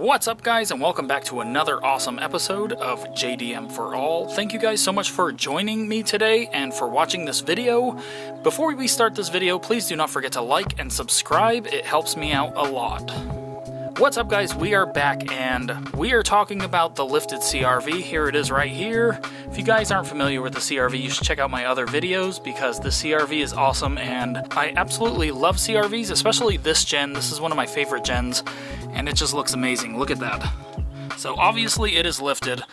What's up, guys, and welcome back to another awesome episode of JDM for All. Thank you guys so much for joining me today and for watching this video. Before we start this video, please do not forget to like and subscribe. It helps me out a lot. What's up, guys? We are back and we are talking about the lifted CRV. Here it is right here. If you guys aren't familiar with the CRV, you should check out my other videos because the CRV is awesome and I absolutely love CRVs, especially this gen. This is one of my favorite gens and it just looks amazing. Look at that. So obviously it is lifted.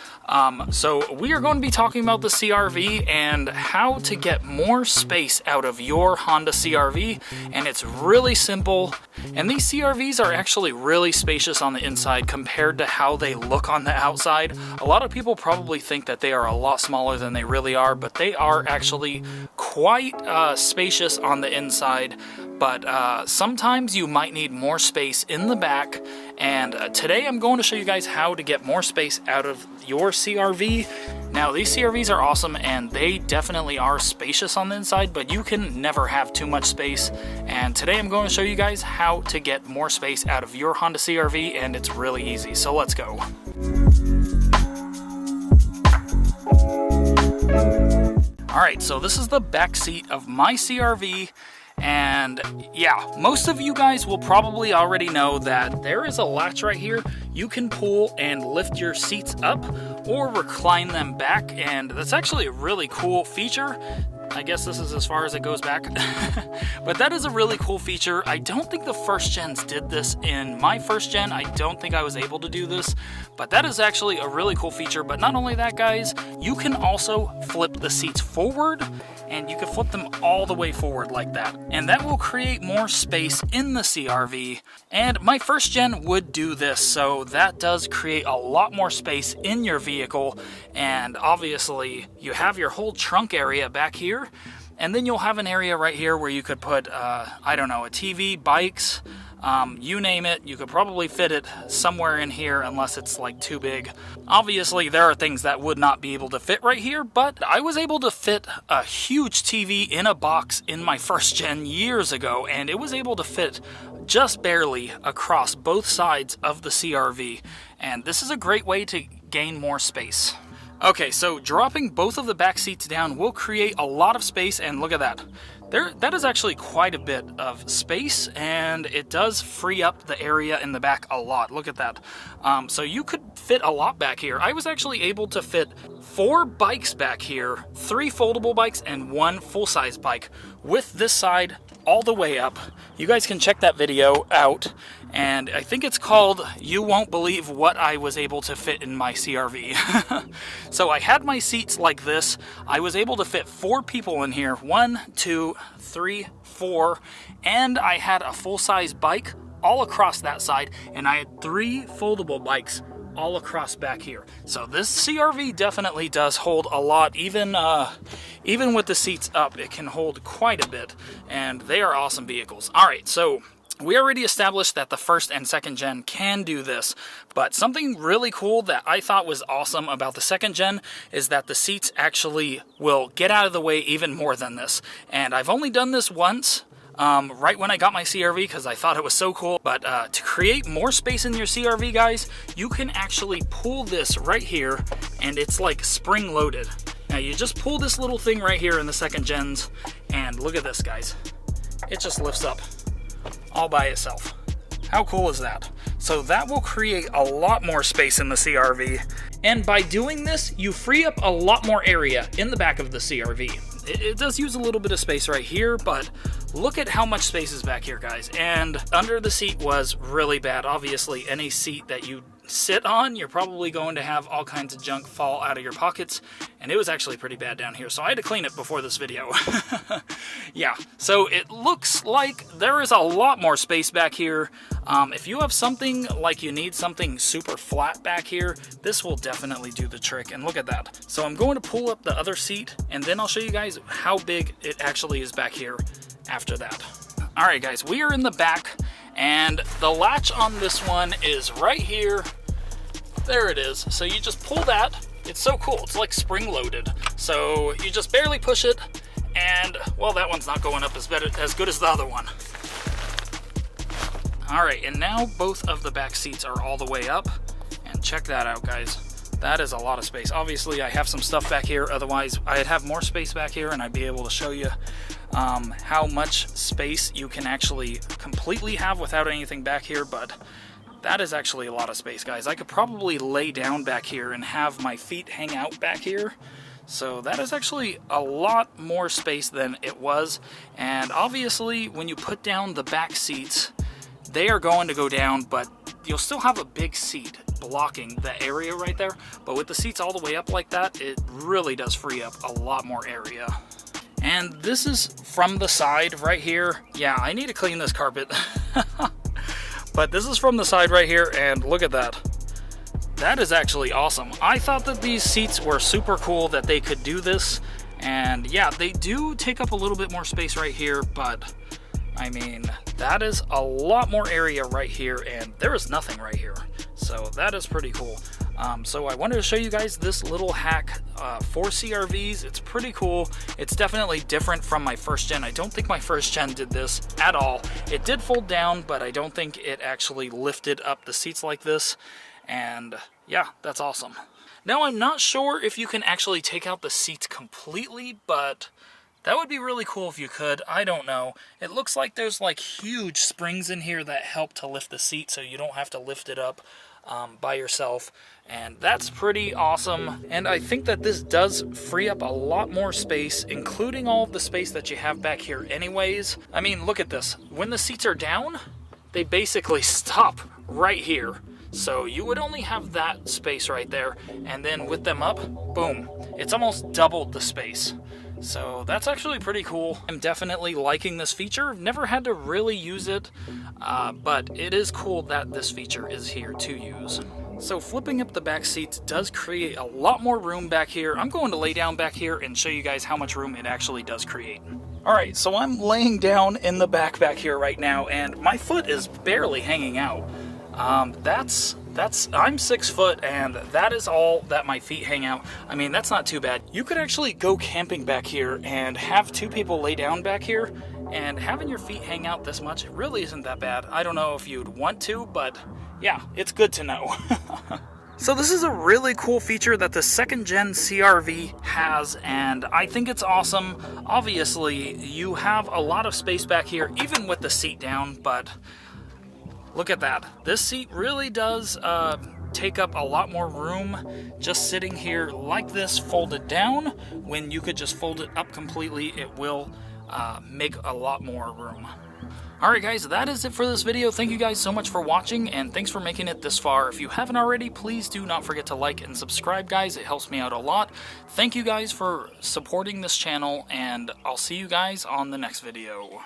So we are going to be talking about the CRV and how to get more space out of your Honda CRV, and it's really simple. And these CRVs are actually really spacious on the inside compared to how they look on the outside. A lot of people probably think that they are a lot smaller than they really are, but they are actually quite spacious on the inside. But sometimes you might need more space in the back, and today I'm going to show you guys how to get more space out of your CRV. Now, these CRVs are awesome and they definitely are spacious on the inside, but you can never have too much space. And today I'm going to show you guys how to get more space out of your Honda CRV, and it's really easy. So let's go. Alright, so this is the back seat of my CRV. And yeah, most of you guys will probably already know that there is a latch right here. You can pull and lift your seats up or recline them back, and that's actually a really cool feature. I guess this is as far as it goes back. But that is a really cool feature. I don't think the first gens did this. In my first gen, I don't think I was able to do this, but that is actually a really cool feature. But not only that, guys, you can also flip the seats forward, and you can flip them all the way forward like that, and that will create more space in the CRV. And my first gen would do this, so that does create a lot more space in your vehicle. And obviously you have your whole trunk area back here, and then you'll have an area right here where you could put I don't know, a TV, bikes, you name it. You could probably fit it somewhere in here unless it's like too big. Obviously there are things that would not be able to fit right here, but I was able to fit a huge TV in a box in my first gen years ago, and it was able to fit just barely across both sides of the CRV, and this is a great way to gain more space. Okay, so dropping both of the back seats down will create a lot of space, and look at that. That is actually quite a bit of space, and it does free up the area in the back a lot. Look at that. So you could fit a lot back here. I was actually able to fit 4 bikes back here, 3 foldable bikes and 1 full-size bike with this side all the way up. You guys can check that video out, and I think it's called "You Won't Believe What I Was Able to Fit in My CRV." So I had my seats like this. I was able to fit 4 people in here, 1, 2, 3, 4, and I had a full-size bike all across that side, and I had 3 foldable bikes all across back here. So this CRV definitely does hold a lot. Even with the seats up, it can hold quite a bit, and they are awesome vehicles. Alright, so we already established that the first and second gen can do this, but something really cool that I thought was awesome about the second gen is that the seats actually will get out of the way even more than this. And I've only done this once, right when I got my CRV, because I thought it was so cool. But to create more space in your CRV, guys, you can actually pull this right here, and it's like spring loaded. Now you just pull this little thing right here in the second gens, and look at this, guys. It just lifts up all by itself. How cool is that? So that will create a lot more space in the CRV, and by doing this, you free up a lot more area in the back of the CRV. It does use a little bit of space right here, but look at how much space is back here, guys. And under the seat was really bad. Obviously, any seat that you sit on, you're probably going to have all kinds of junk fall out of your pockets, and it was actually pretty bad down here, so I had to clean it before this video. Yeah, so it looks like there is a lot more space back here. If you have something like you need something super flat back here, this will definitely do the trick, and look at that. So I'm going to pull up the other seat, and then I'll show you guys how big it actually is back here after that. Alright, guys, we are in the back, and the latch on this one is right here. There it is. So you just pull that. It's so cool. It's like spring loaded. So you just barely push it, and well, that one's not going up as good as the other one. Alright, and now both of the back seats are all the way up. And check that out, guys. That is a lot of space. Obviously, I have some stuff back here. Otherwise, I'd have more space back here, and I'd be able to show you how much space you can actually completely have without anything back here. But that is actually a lot of space, guys. I could probably lay down back here and have my feet hang out back here. So that is actually a lot more space than it was. And obviously, when you put down the back seats, they are going to go down, but you'll still have a big seat blocking the area right there. But with the seats all the way up like that, it really does free up a lot more area. And this is from the side right here. Yeah, I need to clean this carpet. But this is from the side right here, and look at that. That is actually awesome. I thought that these seats were super cool that they could do this. And yeah, they do take up a little bit more space right here, but I mean, that is a lot more area right here, and there is nothing right here. So that is pretty cool. So I wanted to show you guys this little hack for CRVs. It's pretty cool. It's definitely different from my first gen. I don't think my first gen did this at all. It did fold down, but I don't think it actually lifted up the seats like this. And yeah, that's awesome. Now, I'm not sure if you can actually take out the seats completely, but that would be really cool if you could. I don't know. It looks like there's like huge springs in here that help to lift the seat so you don't have to lift it up by yourself. And that's pretty awesome. And I think that this does free up a lot more space, including all of the space that you have back here anyways. I mean, look at this. When the seats are down, they basically stop right here. So you would only have that space right there, and then with them up, boom, it's almost doubled the space. So that's actually pretty cool. I'm definitely liking this feature. Never had to really use it, but it is cool that this feature is here to use. So flipping up the back seats does create a lot more room back here. I'm going to lay down back here and show you guys how much room it actually does create. Alright, so I'm laying down in the back here right now, and my foot is barely hanging out. I'm 6 foot, and that is all that my feet hang out. I mean, that's not too bad. You could actually go camping back here and have 2 people lay down back here, and having your feet hang out this much, it really isn't that bad. I don't know if you'd want to, but yeah, it's good to know. So this is a really cool feature that the 2nd gen CRV has, and I think it's awesome. Obviously, you have a lot of space back here, even with the seat down, but look at that. This seat really does take up a lot more room just sitting here like this, folded down. When you could just fold it up completely, it will make a lot more room. Alright guys, that is it for this video. Thank you guys so much for watching, and thanks for making it this far. If you haven't already, please do not forget to like and subscribe, guys. It helps me out a lot. Thank you guys for supporting this channel, and I'll see you guys on the next video.